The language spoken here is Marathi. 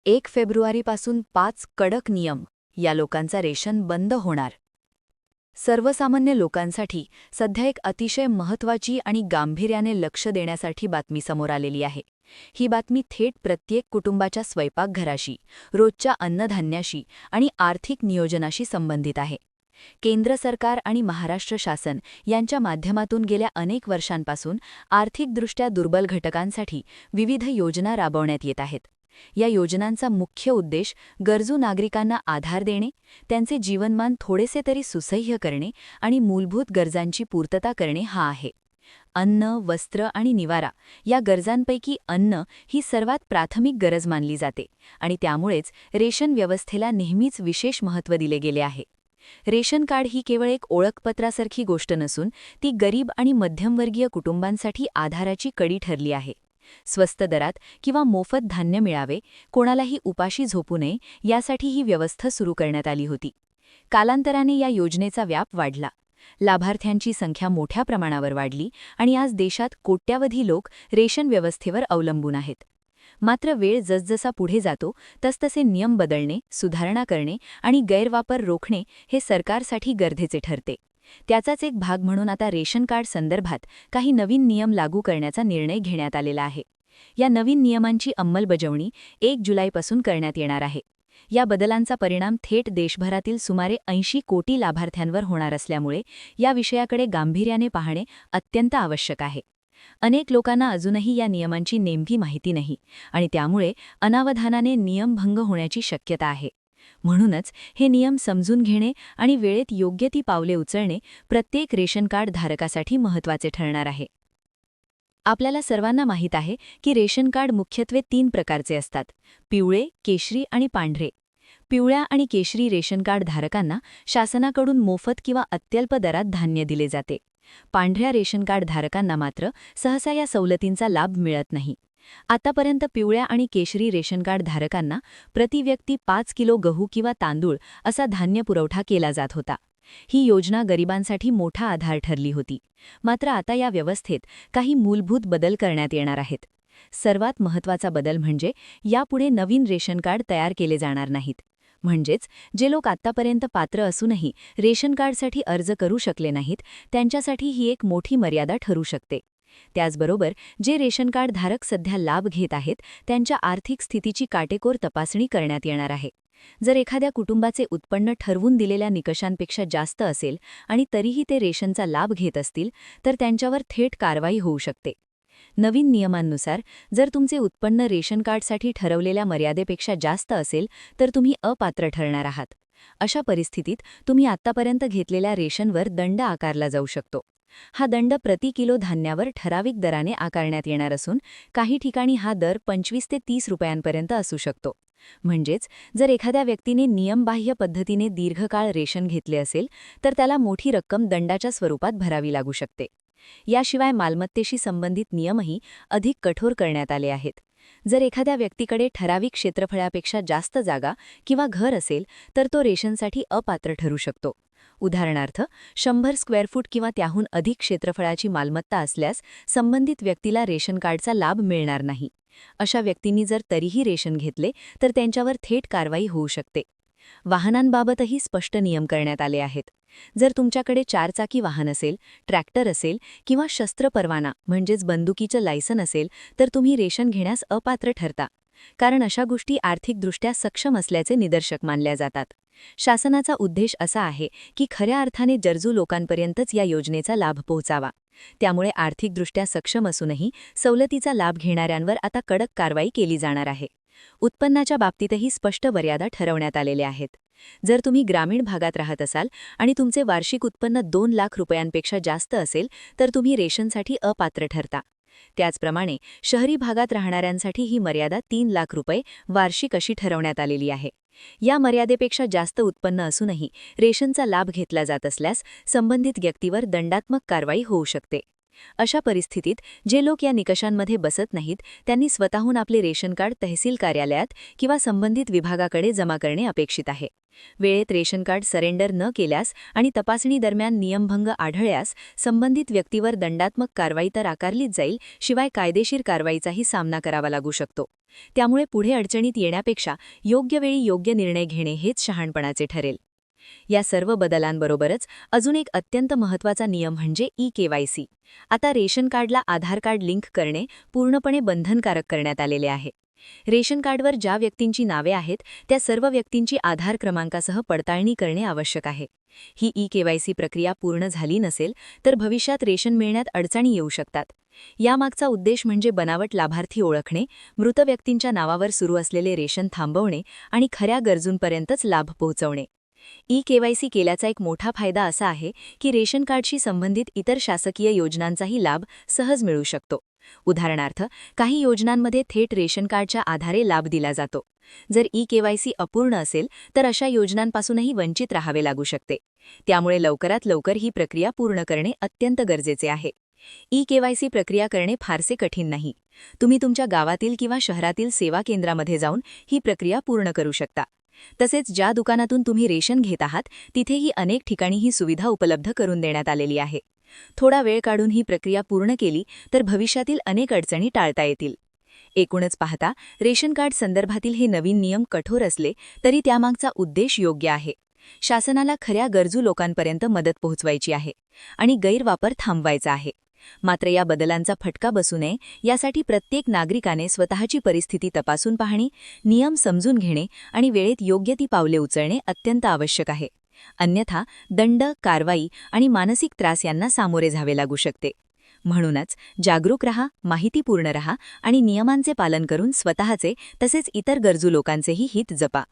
1 फेब्रुवारीपासून 5 कडक नियम, या लोकांचा रेशन बंद होणार. सर्वसामान्य लोकांसाठी सध्या एक अतिशय महत्त्वाची आणि गांभीर्याने लक्ष देण्यासाठी बातमी समोर आलेली आहे. ही बातमी थेट प्रत्येक कुटुंबाच्या स्वयंपाकघराशी, रोजच्या अन्नधान्याशी आणि आर्थिक नियोजनाशी संबंधित आहे. केंद्र सरकार आणि महाराष्ट्र शासन यांच्या माध्यमातून गेल्या अनेक वर्षांपासून आर्थिकदृष्ट्या दुर्बल घटकांसाठी विविध योजना राबवण्यात येत आहेत. या योजनांचा मुख्य उद्देश गरजू नागरिकांना आधार देणे, त्यांचे जीवनमान थोडेसे तरी सुसह्य करणे आणि मूलभूत गरजांची पूर्तता करणे हा आहे. अन्न, वस्त्र आणि निवारा या गरजांपैकी अन्न ही सर्वात प्राथमिक गरज मानली जाते आणि त्यामुळेच रेशन व्यवस्थेला नेहमीच विशेष महत्त्व दिले गेले आहे. रेशन कार्ड ही केवळ एक ओळखपत्रासारखी गोष्ट नसून ती गरीब आणि मध्यमवर्गीय कुटुंबांसाठी आधाराची कडी ठरली आहे. स्वस्त दरात किंवा मोफत धान्य मिळावे, कोणालाही उपाशी झोपू नये यासाठी ही व्यवस्था सुरू करण्यात आली होती. कालांतराने या योजनेचा व्याप वाढला. लाभार्थ्यांची संख्या मोठ्या प्रमाणावर वाढली आणि आज देशात कोट्यावधी लोक रेशन व्यवस्थेवर अवलंबून आहेत. मात्र वेळ जसजसा पुढे जातो तसतसे नियम बदलणे, सुधारणा करणे आणि गैरवापर रोखणे हे सरकारसाठी गरजेचे ठरते. त्याचाच एक भाग म्हणून आता रेशन कार्ड संदर्भात काही नवीन नियम लागू करण्याचा निर्णय घेण्यात आलेला आहे. या नवीन नियमांची अंमलबजावणी 1 जुलैपासून करण्यात येणार आहे. या बदलांचा परिणाम थेट देशभरातील सुमारे 80 कोटी लाभार्थ्यांवर होणार असल्यामुळे या विषयाकडे गांभीर्याने पाहणे अत्यंत आवश्यक आहे. अनेक लोकांना अजूनही या नियमांची नेमकी माहिती नाही आणि त्यामुळे अनावधानाने नियमभंग होण्याची शक्यता आहे. म्हणूनच हे नियम समजून घेणे आणि वेळेत योग्य ती पावले उचलणे प्रत्येक रेशन कार्ड धारकासाठी महत्त्वाचे ठरणार आहे. आपल्याला सर्वांना माहीत आहे की रेशन कार्ड मुख्यत्वे 3 प्रकारचे असतात: पिवळे, केशरी आणि पांढरे. पिवळ्या आणि केशरी रेशन कार्ड धारकांना शासनाकडून मोफत किंवा अत्यल्प दरात धान्य दिले जाते. पांढऱ्या रेशन कार्ड धारकांना मात्र सहसा या सवलतींचा लाभ मिळत नाही. आतापर्यंत पिवळ्या आणि केशरी रेशन कार्ड धारकांना प्रति व्यक्ती 5 किलो गहू किंवा तांदूळ असा धान्य पुरवठा केला जात होता. ही योजना गरिबांसाठी मोठा आधार ठरली होती. मात्र आता या व्यवस्थेत काही मूलभूत बदल करण्यात येणार आहेत. सर्वात महत्त्वाचा बदल म्हणजे यापुढे नवीन रेशन कार्ड तयार केले जाणार नाहीत. म्हणजेच जे लोक आत्तापर्यंत पात्र असूनही रेशन कार्डसाठी अर्ज करू शकले नाहीत, त्यांच्यासाठी ही एक मोठी मर्यादा ठरू शकते. त्याचबरोबर जे रेशन कार्ड धारक सध्या लाभ घेत आहेत, त्यांच्या आर्थिक स्थितीची काटेकोर तपासणी करण्यात येणार आहे. जर एखाद्या कुटुंबाचे उत्पन्न ठरवून दिलेल्या निकषांपेक्षा जास्त असेल आणि तरीही ते रेशनचा लाभ घेत असतील, तर त्यांच्यावर थेट कारवाई होऊ शकते. नवीन नियमांनुसार जर तुमचे उत्पन्न रेशन कार्डसाठी ठरवलेल्या मर्यादेपेक्षा जास्त असेल, तर तुम्ही अपात्र ठरणार आहात. अशा परिस्थितीत तुम्ही आत्तापर्यंत घेतलेल्या रेशनवर दंड आकारला जाऊ शकतो. हा दंड प्रति किलो धान्यावर ठराविक दराने आकारण्यात येणार असून काही ठिकाणी हा दर 25 ते 30 रुपयांपर्यंत असू शकतो. म्हणजेच जर एखाद्या व्यक्तीने नियमबाह्य पद्धतीने दीर्घकाळ रेशन घेतले असेल, तर त्याला मोठी रक्कम दंडाच्या स्वरूपात भरावी लागू शकते. याशिवाय मालमत्तेशी संबंधित नियमही अधिक कठोर करण्यात आले आहेत. जर एखाद्या व्यक्तीकडे ठराविक क्षेत्रफळापेक्षा जास्त जागा किंवा घर असेल, तर तो रेशनसाठी अपात्र ठरू शकतो. उदाहरणार्थ 100 स्क्वेअर फूट किंवा त्याहून अधिक क्षेत्रफळाची मालमत्ता असल्यास संबंधित व्यक्तीला रेशन कार्डचा लाभ मिळणार नाही. अशा व्यक्तींनी जर तरीही रेशन घेतले, तर त्यांच्यावर थेट कारवाई होऊ शकते. वाहनांबाबतही स्पष्ट नियम करण्यात आले आहेत. जर तुमच्याकडे 4 चाकी वाहन असेल, ट्रॅक्टर असेल किंवा शस्त्र परवाना म्हणजेच बंदुकीचं लायसन असेल, तर तुम्ही रेशन घेण्यास अपात्र ठरता. कारण अशा गोष्टी आर्थिकदृष्ट्या सक्षम असल्याचे निदर्शक मानल्या जातात. शासनाचा उद्देश असा आहे की खऱ्या अर्थाने गरजू लोकांपर्यंतच या योजनेचा लाभ पोहोचावा. त्यामुळे आर्थिकदृष्ट्या सक्षम असूनही सवलतीचा लाभ घेणाऱ्यांवर आता कडक कारवाई केली जाणार आहे. उत्पन्नाच्या बाबतीतही स्पष्ट मर्यादा ठरवण्यात आलेल्या आहेत. जर तुम्ही ग्रामीण भागात राहत असाल आणि तुमचे वार्षिक उत्पन्न 2 लाख रुपयांपेक्षा जास्त असेल, तर तुम्ही रेशनसाठी अपात्र ठरता. त्याचप्रमाणे शहरी भागात राहणाऱ्यांसाठी ही मर्यादा 3 लाख रुपये वार्षिक अशी ठरवण्यात आलेली आहे. या मर्यादेपेक्षा जास्त उत्पन्न असूनही रेशनचा लाभ घेतला जात असल्यास संबंधित व्यक्तीवर दंडात्मक कारवाई होऊ शकते. अशा परिस्थितीत जे लोक या निकषांमध्ये बसत नाहीत त्यांनी स्वतःहून आपले रेशन कार्ड तहसील कार्यालयात किंवा संबंधित विभागाकडे जमा करणे अपेक्षित आहे. वेळेत रेशन कार्ड सरेंडर न केल्यास आणि तपासणी दरम्यान नियमभंग आढळल्यास संबंधित व्यक्तीवर दंडात्मक कारवाई तर आकारलीच जाईल, शिवाय कायदेशीर कारवाईचाही सामना करावा लागू शकतो. त्यामुळे पुढे अडचणीत येण्यापेक्षा योग्य वेळी योग्य निर्णय घेणे हेच शहाणपणाचे ठरेल. या सर्व बदलांबरोबरच अजून एक अत्यंत महत्त्वाचा नियम म्हणजे ई-केवायसी. आता रेशन कार्डला आधार कार्ड लिंक करणे पूर्णपणे बंधनकारक करण्यात आलेले आहे. रेशन कार्डवर ज्या व्यक्तींची नावे आहेत त्या सर्व व्यक्तींची आधार क्रमांकासह पडताळणी करणे आवश्यक आहे. ही ई-केवायसी प्रक्रिया पूर्ण झाली नसेल तर भविष्यात रेशन मिळण्यात अडचणी येऊ शकतात. यामागचा उद्देश म्हणजे बनावट लाभार्थी ओळखणे, मृत व्यक्तींच्या नावावर सुरू असलेले रेशन थांबवणे आणि खऱ्या गरजूंपर्यंतच लाभ पोहोचवणे. ई-केवायसी केल्याचा एक मोठा फायदा असा आहे की रेशन कार्डशी संबंधित इतर शासकीय योजनांचाही लाभ सहज मिळू शकतो. उदाहरणार्थ, काही योजनांमध्ये थेट रेशन कार्डच्या आधारे लाभ दिला जातो. जर ई-केवायसी अपूर्ण असेल तर अशा योजनांपासूनही वंचित राहावे लागू शकते. त्यामुळे लवकरात लवकर ही प्रक्रिया पूर्ण करणे अत्यंत गरजेचे आहे. ई-केवायसी प्रक्रिया करणे फारसे कठीण नाही. तुम्ही तुमच्या गावातील किंवा शहरातील सेवा केंद्रामध्ये जाऊन ही प्रक्रिया पूर्ण करू शकता. तसेच ज्या दुकानातून तुम्ही रेशन घेत आहात तिथेही अनेक ठिकाणी ही सुविधा उपलब्ध करून देण्यात आलेली आहे. थोडा वेळ काढून ही प्रक्रिया पूर्ण केली तर भविष्यातील अनेक अडचणी टाळता येतील. एकूणच पाहता, रेशन कार्ड संदर्भातील हे नवीन नियम कठोर असले तरी त्यामागचा उद्देश योग्य आहे. शासनाला खऱ्या गरजू लोकांपर्यंत मदत पोहोचवायची आहे आणि गैरवापर थांबवायचा आहे. मात्र या बदलांचा फटका बसू नये यासाठी प्रत्येक नागरिकाने स्वतःची परिस्थिती तपासून पाहणे, नियम समजून घेणे आणि वेळेत योग्य ती पावले उचलणे अत्यंत आवश्यक आहे. अन्यथा दंड, कारवाई आणि मानसिक त्रास यांना सामोरे जावे लागू शकते. म्हणूनच जागरूक रहा, माहितीपूर्ण रहा आणि नियमांचे पालन करून स्वतःचे तसेच इतर गरजू लोकांचेही हित जपा.